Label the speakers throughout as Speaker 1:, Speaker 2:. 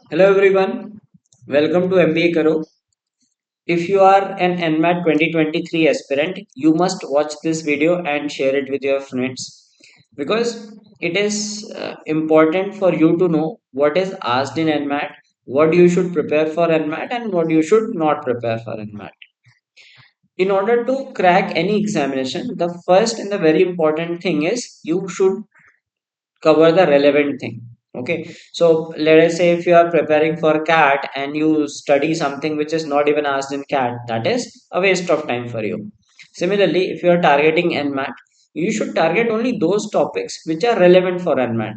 Speaker 1: Hello everyone, welcome to MBA Karo. If you are an NMAT 2023 aspirant, you must watch this video and share it with your friends because it is important for you to know what is asked in NMAT, what you should prepare for NMAT, and what you should not prepare for NMAT. In order to crack any examination, the first and the very important thing is you should cover the relevant thing. Okay, so let us say if you are preparing for CAT and you study something which is not even asked in CAT, that is a waste of time for you. Similarly, if you are targeting NMAT, you should target only those topics which are relevant for NMAT.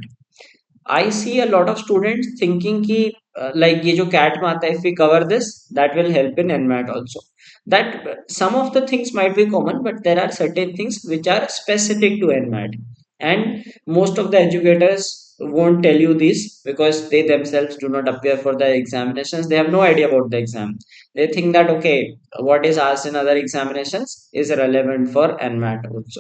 Speaker 1: I see a lot of students thinking कि like ये जो CAT में आता है, if we cover this, that will help in NMAT also. That some of the things might be common, but there are certain things which are specific to NMAT, and most of the educators won't tell you this because they themselves do not appear for the examinations. They have no idea about the exam. They think that okay, what is asked in other examinations is relevant for NMAT also.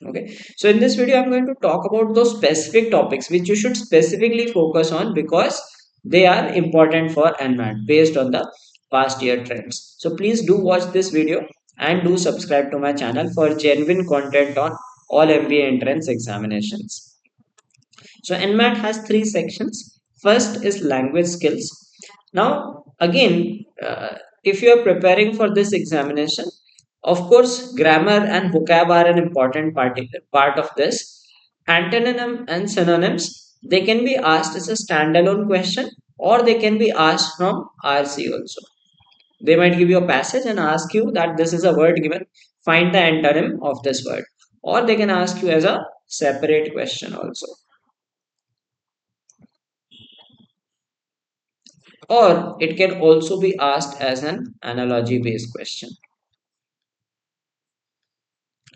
Speaker 1: Okay, so in this video I'm going to talk about those specific topics which you should specifically focus on because they are important for NMAT based on the past year trends. So please do watch this video and do subscribe to my channel for genuine content on all MBA entrance examinations. So NMAT has three sections. First is language skills. Now again, if you are preparing for this examination, of course, grammar and vocab are an important part of this. Antonym and synonyms, they can be asked as a standalone question or they can be asked from RC also. They might give you a passage and ask you that this is a word given, find the antonym of this word. Or they can ask you as a separate question also. Or it can also be asked as an analogy based question.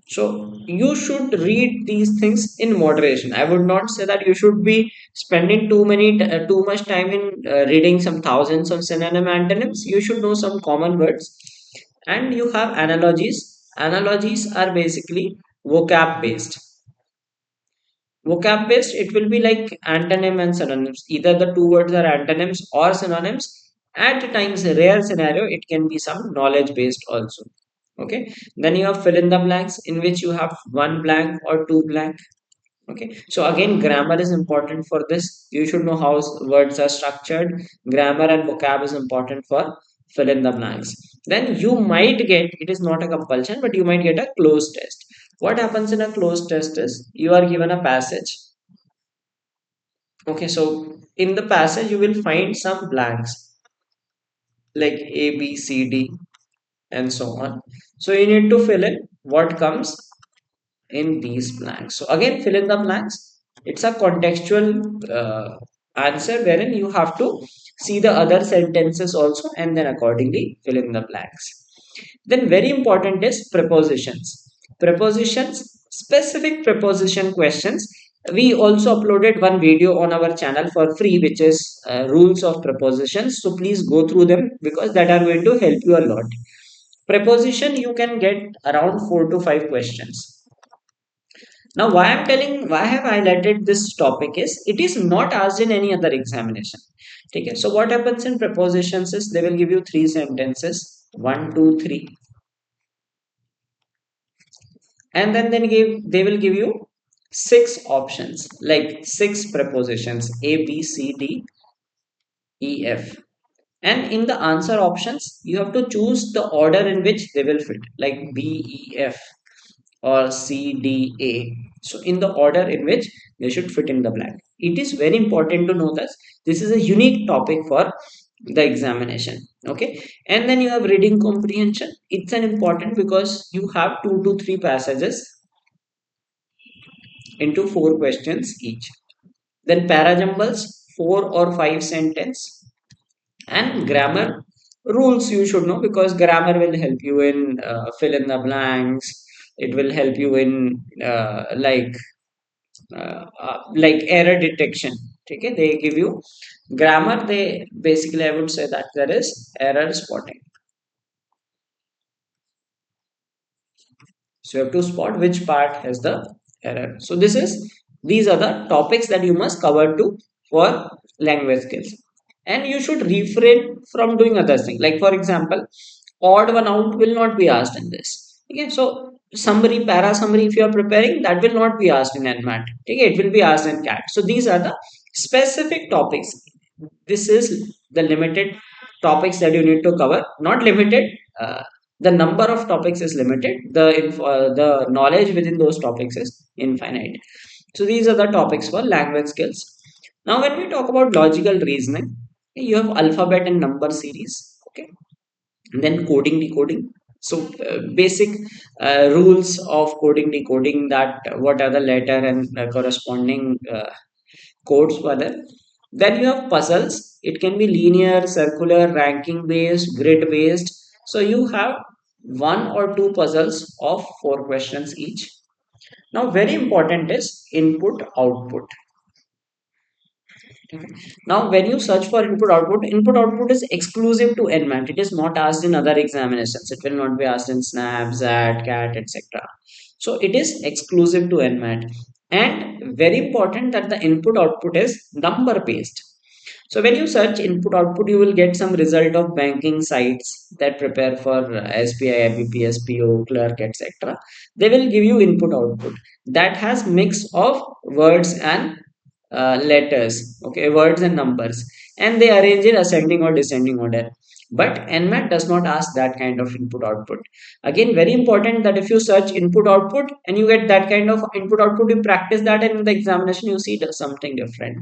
Speaker 1: So you should read these things in moderation. I would not say that you should be spending too much time in reading some thousands of synonym antonyms. You should know some common words, and you have analogies. Analogies are basically vocab based. Vocab based, it will be like antonym and synonyms. Either the two words are antonyms or synonyms. At times, a rare scenario, it can be some knowledge based also. Okay, then you have fill in the blanks in which you have one blank or two blank. Okay, so again, grammar is important for this. You should know how words are structured. Grammar and vocab is important for fill in the blanks. Then you might get, it is not a compulsion, but you might get a closed test. What happens in a closed test is you are given a passage. Okay, so in the passage you will find some blanks like A, B, C, D, and so on. So you need to fill in what comes in these blanks. So again, fill in the blanks. It's a contextual answer wherein you have to see the other sentences also and then accordingly fill in the blanks. Then very important is prepositions. Prepositions, specific preposition questions. We also uploaded one video on our channel for free, which is rules of prepositions. So please go through them because that are going to help you a lot. Preposition, you can get around 4 to 5 questions. Now, why I have highlighted this topic is it is not asked in any other examination. Okay, so what happens in prepositions is they will give you three sentences, one, two, three, and then they will give you six options, like six prepositions A, B, C, D, E, F. And in the answer options, you have to choose the order in which they will fit, like B, E, F or C, D, A. So in the order in which they should fit in the blank. It is very important to know that this is a unique topic for the examination. Okay, and then you have reading comprehension. It's an important because you have 2 to 3 passages into 4 questions each. Then parajumbles, 4 or 5 sentence, and grammar rules you should know because grammar will help you in fill in the blanks. It will help you in like error detection. Okay, they give you grammar. They basically, I would say that there is error spotting. So you have to spot which part has the error. So these are the topics that you must cover to for language skills. and you should refrain from doing other things. Like for example, odd one out will not be asked in this. Okay, so summary, para summary, if you are preparing, that will not be asked in NMAT. Okay, it will be asked in CAT. So these are the specific topics. This is the limited topics that you need to cover. Not limited, the number of topics is limited, the knowledge within those topics is infinite. So these are the topics for language skills. Now when we talk about logical reasoning, you have alphabet and number series. Okay, and then coding decoding. So basic rules of coding decoding, that what are the letter and corresponding codes for them. Then you have puzzles. It can be linear, circular, ranking based, grid based. So you have one or two puzzles of 4 questions each. Now, very important is input output. Now, when you search for input output is exclusive to NMAT. It is not asked in other examinations. It will not be asked in SNAP, ZAT, CAT, etc. So it is exclusive to NMAT. And very important that the input output is number based. So when you search input output, you will get some result of banking sites that prepare for SBI, IBPS, PO, clerk, etc. They will give you input output that has mix of words and letters, okay, words and numbers, and they arrange in ascending or descending order. But NMAT does not ask that kind of input output. Again, very important that if you search input output and you get that kind of input output, you practice that, and in the examination you see it as something different.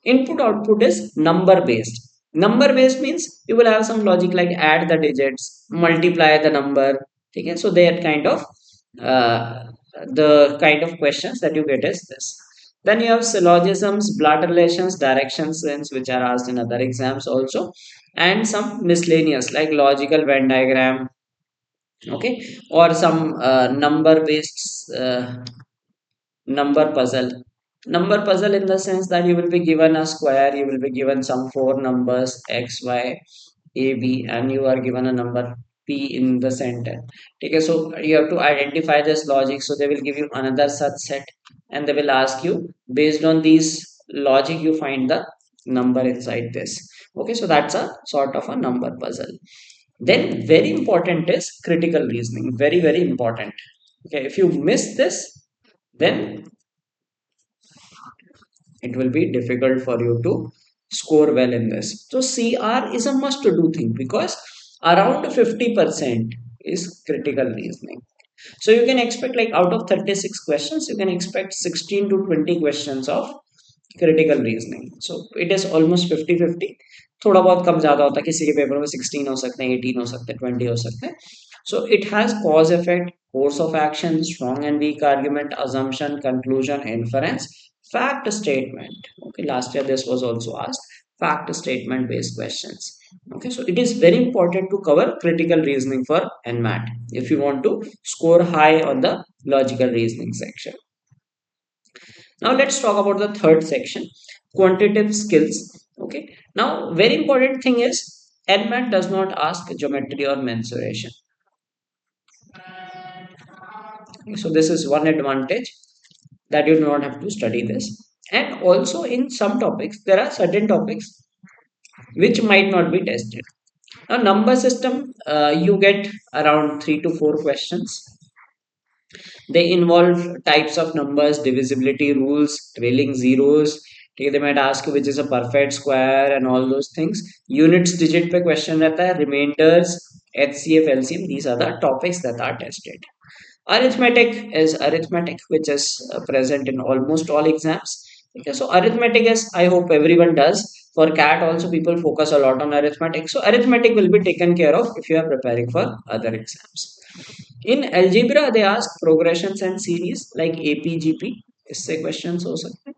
Speaker 1: Input output is number based. Number based means you will have some logic like add the digits, multiply the number. Okay, so they are kind of uh, the kind of questions that you get is this. Then you have syllogisms, blood relations, direction sense, which are asked in other exams also, and some miscellaneous like logical Venn diagram, okay, or some number based number puzzle. Number puzzle in the sense that you will be given a square, you will be given some four numbers x, y, a, b, and you are given a number p in the center. Okay, so you have to identify this logic. So they will give you another such set, and they will ask you based on these logic you find the number inside this. Okay, so that's a sort of a number puzzle. Then very important is critical reasoning. Very, very important. Okay, if you miss this, then it will be difficult for you to score well in this. So CR is a must to do thing because around 50% is critical reasoning. So you can expect like out of 36 questions, you can expect 16 to 20 questions of critical reasoning. So it is almost 50-50. थोड़ा बहुत कम ज़्यादा होता है, किसी के paper में 16 हो सकते हैं, 18 हो सकते हैं, 20 हो सकते हैं. So it has cause effect, course of action, strong and weak argument, assumption, conclusion, inference, fact statement. Okay, last year this was also asked, fact statement based questions. Okay, so it is very important to cover critical reasoning for NMAT if you want to score high on the logical reasoning section. Now let's talk about the third section, quantitative skills. Okay, now very important thing is NMAT does not ask geometry or mensuration. So this is one advantage, that you do not have to study this. And also in some topics, there are certain topics which might not be tested. Now number system, you get around 3 to 4 questions. They involve types of numbers, divisibility rules, trailing zeros. Okay, they might ask you which is a perfect square and all those things. Units digit per question रहता है, remainders, HCF, LCM. These are the topics that are tested. Arithmetic is arithmetic, which is present in almost all exams. Okay, so arithmetic is, I hope everyone does. For CAT also people focus a lot on arithmetic. So arithmetic will be taken care of if you are preparing for other exams. In algebra, they ask progressions and series like APGP. इससे questions हो सकते हैं.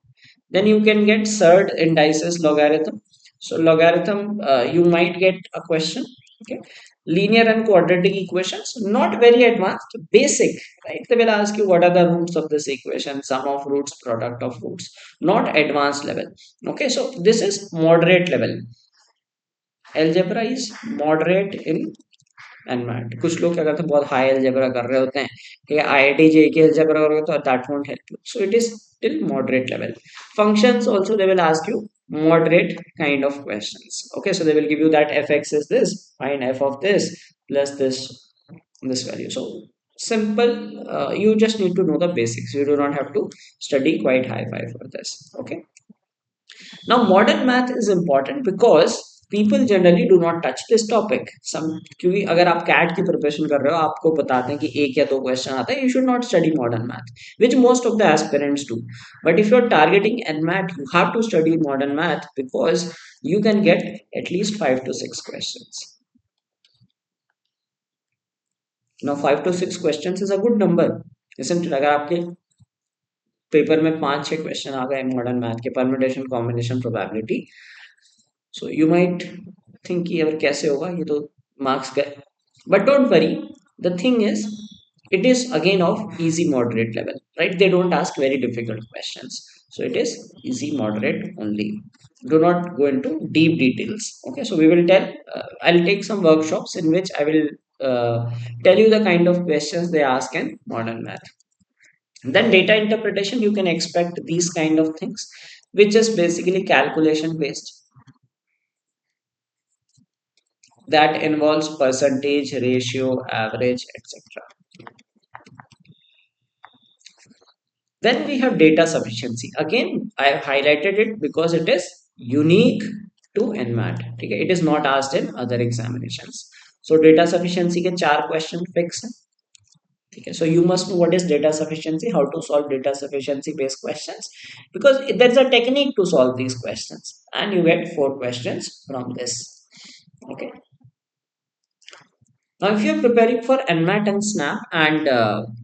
Speaker 1: Then you can get surd indices logarithm. So logarithm, you might get a question. Okay, linear and quadratic equations, not very advanced, basic, right? They will ask you what are the roots of this equation, sum of roots, product of roots, not advanced level. Okay, so this is moderate level. Algebra is moderate in NMAT. कुछ लोग क्या करते हैं, बहुत high algebra कर रहे होते हैं, ठीक है, IIT JEE के algebra करोगे तो that won't help you. So it is till moderate level. Functions also they will ask you moderate kind of questions. Okay, so they will give you that fx is this, find f of this plus this value. So simple. You just need to know the basics. You do not have to study quite high five for this. Okay, now modern math is important because people generally do not touch this topic. Some, क्योंकि अगर आप cat की preparation कर रहे हो, आपको बताते हैं कि एक या दो क्वेश्चन आता है, you should not study modern math, which most of the aspirants do. But if you're targeting NMAT, you have to study modern math because you can get at least 5 to 6 questions. Now 5 to 6 questions is a good number, isn't it? अगर आपके paper में 5 6 question आ गए modern math के, permutation combination probability, so you might think कि अब कैसे होगा, ये तो मार्क्स गए. But don't worry, the thing is it is again of easy moderate level, right? They don't ask very difficult questions, so it is easy moderate only. Do not go into deep details. Okay, so we will tell, I'll take some workshops in which I will uh, tell you the kind of questions they ask in modern math. Then data interpretation, you can expect these kind of things, which is basically calculation based, that involves percentage, ratio, average, etc. Then we have data sufficiency. Again, I have highlighted it because it is unique to NMAT. Okay? It is not asked in other examinations. So data sufficiency के 4 question fix है. Okay, so you must know what is data sufficiency, how to solve data sufficiency based questions, because there is a technique to solve these questions, and you get 4 questions from this. Okay. Now, if you're preparing for NMAT and SNAP and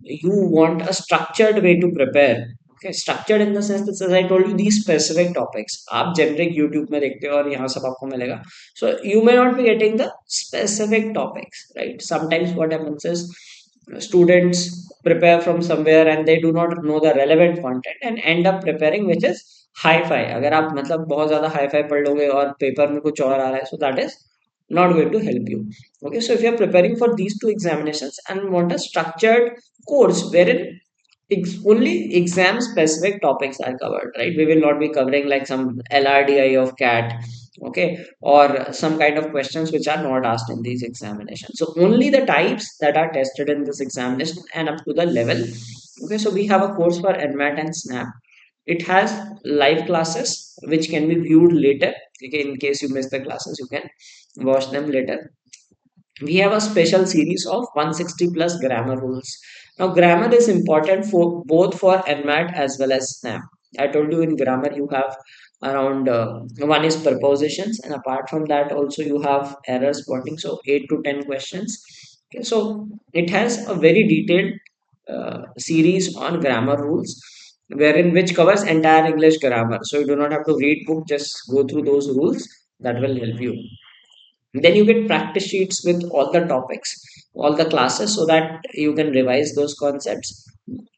Speaker 1: you want a structured way to prepare, okay, structured in the sense that, as I told you, these specific topics, आप generic YouTube में देखते हो और यहाँ सब आपको मिलेगा. So you may not be getting the specific topics, right? Sometimes what happens is students prepare from somewhere and they do not know the relevant content and end up preparing which is hi-fi. अगर आप मतलब बहुत ज़्यादा hi-fi पढ़ लोगे और paper में कुछ और आ रहा है, so that is not going to help you. Okay, so if you are preparing for these 2 examinations and want a structured course wherein only exam specific topics are covered, right? We will not be covering like some LRDI of CAT, okay, or some kind of questions which are not asked in these examinations. So only the types that are tested in this examination and up to the level. Okay, so we have a course for NMAT and SNAP. It has live classes which can be viewed later. Okay, in case you miss the classes, you can watch them later. We have a special series of 160 plus grammar rules. Now, grammar is important for both for NMAT as well as SNAP. I told you in grammar you have around one is prepositions, and apart from that also you have error spotting. So 8 to 10 questions. Okay, so it has a very detailed series on grammar rules, wherein which covers entire English grammar. So you do not have to read book; just go through those rules. That will help you. Then you get practice sheets with all the topics, all the classes, so that you can revise those concepts.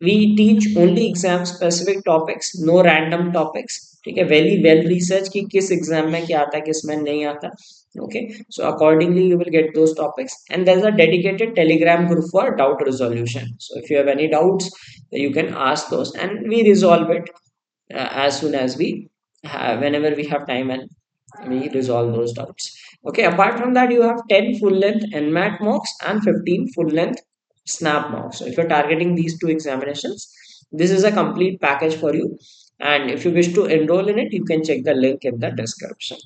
Speaker 1: We teach only exam specific topics, no random topics. ठीक है, very well research कि किस exam में क्या आता है किस में नहीं आता. Okay, so accordingly you will get those topics, and there's a dedicated telegram group for doubt resolution. So if you have any doubts, you can ask those and we resolve it as soon as we have, whenever we have time, and we resolve those doubts. Okay, apart from that, you have 10 full length NMAT mocks and 15 full length SNAP mocks. So if you're targeting these 2 examinations, this is a complete package for you. And if you wish to enroll in it, you can check the link in the description.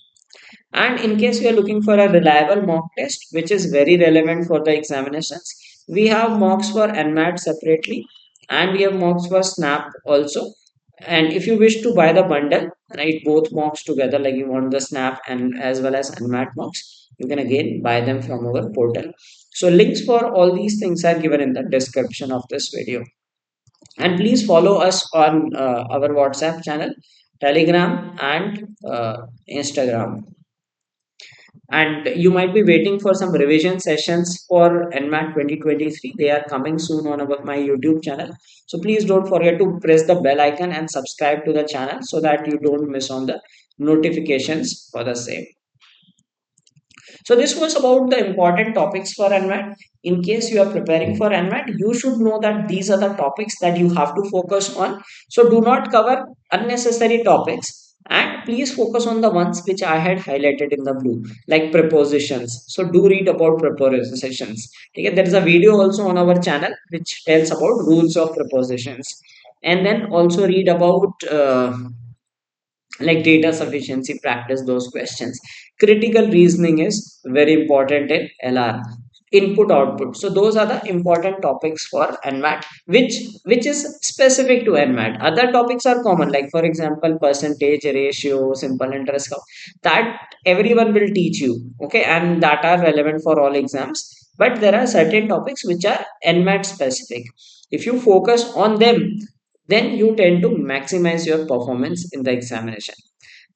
Speaker 1: And in case you are looking for a reliable mock test, which is very relevant for the examinations, we have mocks for NMAT separately and we have mocks for SNAP also. And if you wish to buy the bundle, right, both mocks together, like you want the SNAP and as well as NMAT mocks, you can again buy them from our portal. So links for all these things are given in the description of this video. And please follow us on our WhatsApp channel, Telegram, and Instagram. And you might be waiting for some revision sessions for NMAT 2023. They are coming soon on my YouTube channel. So please don't forget to press the bell icon and subscribe to the channel so that you don't miss on the notifications for the same. So this was about the important topics for NMAT. In case you are preparing for NMAT, you should know that these are the topics that you have to focus on. So do not cover unnecessary topics. And please focus on the ones which I had highlighted in the blue, like prepositions. So do read about prepositions. Okay, there is a video also on our channel which tells about rules of prepositions. And then also read about like data sufficiency, practice those questions. Critical reasoning is very important in LR. Input output, so those are the important topics for NMAT, which is specific to NMAT. Other topics are common, like for example percentage ratio, simple interest that everyone will teach you, okay, and that are relevant for all exams. But there are certain topics which are NMAT specific. If you focus on them, then you tend to maximize your performance in the examination.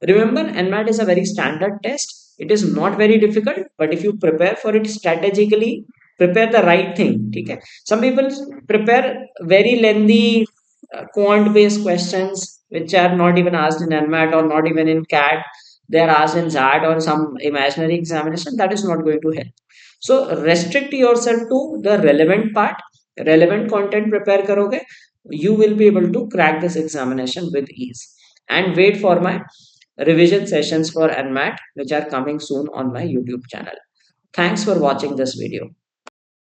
Speaker 1: Remember, NMAT is a very standard test. It is not very difficult, but if you prepare for it strategically, prepare the right thing. Okay? Some people prepare very lengthy quant-based questions which are not even asked in NMAT or not even in CAT. They are asked in ZAT or some imaginary examination. That is not going to help. So restrict yourself to the relevant part, relevant content prepare karoge, you will be able to crack this examination with ease. And wait for my revision sessions for NMAT which are coming soon on my YouTube channel. Thanks for watching this video.